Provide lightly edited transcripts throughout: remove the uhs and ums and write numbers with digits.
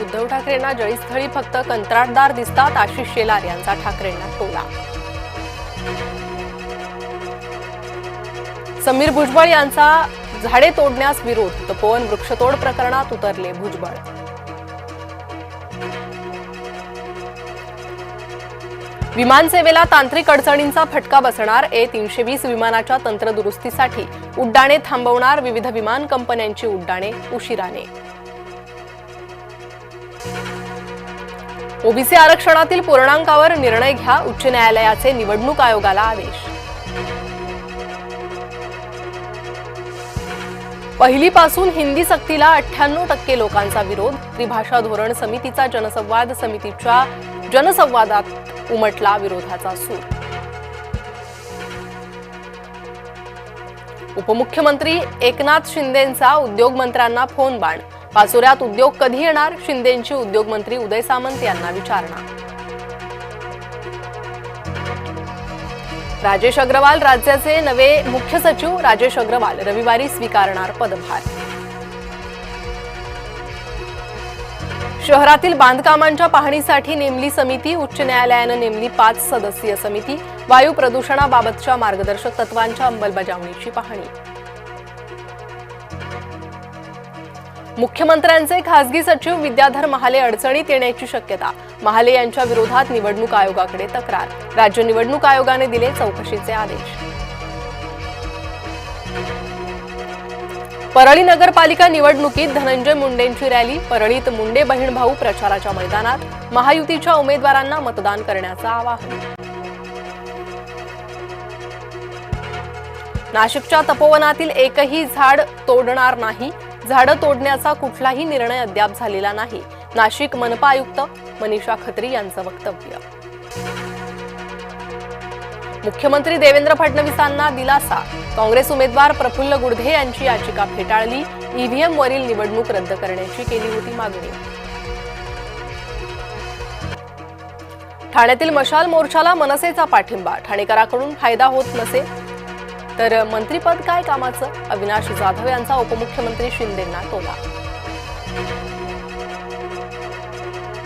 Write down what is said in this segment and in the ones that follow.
उद्धव ठाकरेंना जळीस्थळी फक्त कंत्राटदार दिसतात, आशिष शेलार यांचा ठाकरेंना टोला। समीर भुजबळ यांचा झाडे तोडण्यास विरोध, तपोवन वृक्षतोड प्रकरणात उतरले भुजबळ। विमानसेवेला तांत्रिक अडचणींचा फटका बसणार, A320 विमानाच्या तंत्रदुरुस्तीसाठी उड्डाणे थांबवणार, विविध विमान कंपन्यांची उड्डाणे उशिराने। ओबीसी आरक्षणातील पूर्णांकावर निर्णय घ्या, उच्च न्यायालयाचे निवडणूक आयोगाला आदेश। पहिलीपासून हिंदी सक्तीला 98% लोकांचा विरोध, त्रिभाषा धोरण समितीचा जनसंवाद समितीच्या जनसंवादात उमटला विरोधाचा सूर। उपमुख्यमंत्री एकनाथ शिंदेंचा उद्योग मंत्र्यांना फोन बाण, पाचोऱ्यात उद्योग कधी येणार, शिंदेंची उद्योगमंत्री उदय सामंत यांना विचारणा। राजेश अग्रवाल राज्याचे नवे मुख्य सचिव, राजेश अग्रवाल रविवारी स्वीकारणार पदभार। शहरातील बांधकामांच्या पाहणीसाठी नेमली समिती, उच्च न्यायालयानं नेमली 5 सदस्यीय समिती, वायू प्रदूषणाबाबतच्या मार्गदर्शक तत्वांच्या अंमलबजावणीची पाहणी। मुख्यमंत्र्यांचे खासगी सचिव विद्याधर महाले अडचणीत येण्याची शक्यता, महाले यांच्या विरोधात निवडणूक आयोगाकडे तक्रार, राज्य निवडणूक आयोगाने दिले चौकशीचे आदेश। परळी नगरपालिका निवडणुकीत धनंजय मुंडेंची रॅली, परळीत मुंडे बहीण भाऊ प्रचाराच्या मैदानात, महायुतीच्या उमेदवारांना मतदान करण्याचं आवाहन। नाशिकच्या तपोवनातील एकही झाड तोडणार नाही, झाडं तोडण्याचा कुठलाही निर्णय अद्याप झालेला नाही, नाशिक मनपा आयुक्त मनीषा खत्री यांचं वक्तव्य। मुख्यमंत्री देवेंद्र फडणवीसांना दिलासा, काँग्रेस उमेदवार प्रफुल्ल गुडघे यांची याचिका फेटाळली, ईव्हीएम वरील निवडणूक रद्द करण्याची केली होती मागणी। ठाण्यातील मशाल मोर्चाला मनसेचा पाठिंबा, ठाणेकरांकडून फायदा होत नसे तर मंत्रीपद काय कामाचं, अविनाश जाधव यांचा उपमुख्यमंत्री शिंदेंना टोला।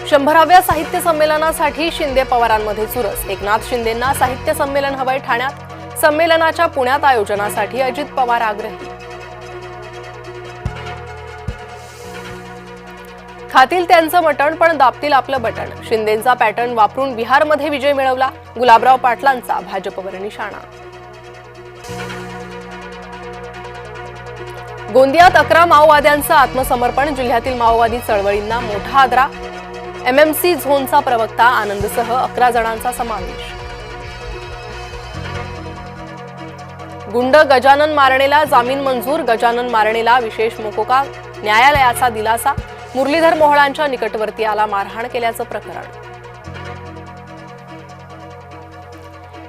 100व्या साहित्य संमेलनासाठी शिंदे पवारांमध्ये चुरस, एकनाथ शिंदेंना साहित्य संमेलन हवंय ठाण्यात, संमेलनाच्या पुण्यात आयोजनासाठी अजित पवार आग्रही। खातील त्यांचं मटण पण दाबतील आपलं बटण, शिंदेंचा पॅटर्न वापरून बिहारमध्ये विजय मिळवला, गुलाबराव पाटलांचा भाजपवर निशाणा। गोंदियात 11 माओवाद्यांचं आत्मसमर्पण, जिल्ह्यातील माओवादी चळवळींना मोठा आदरा, एमएमसी झोनचा प्रवक्ता आनंदसह 11 जणांचा समावेश। गुंड गजानन मारणेला जामीन मंजूर, गजानन मारणेला विशेष मोकोका न्यायालयाचा दिलासा, मुरलीधर मोहोळांच्या निकटवर्ती आला मारहाण केल्याचं प्रकरण।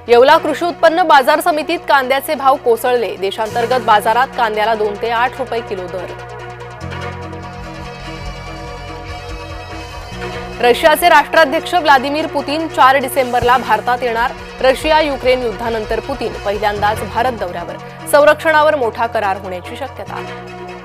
येवला कृषी उत्पन्न बाजार समितीत कांद्याचे भाव कोसळले, देशांतर्गत बाजारात कांद्याला 2 ते 8 रुपये किलो दर। रशियाचे राष्ट्राध्यक्ष व्लादिमीर पुतीन 4 डिसेंबरला भारतात येणार, रशिया युक्रेन युद्धानंतर पुतीन पहिल्यांदाच भारत दौऱ्यावर, संरक्षणावर मोठा करार होण्याची शक्यता।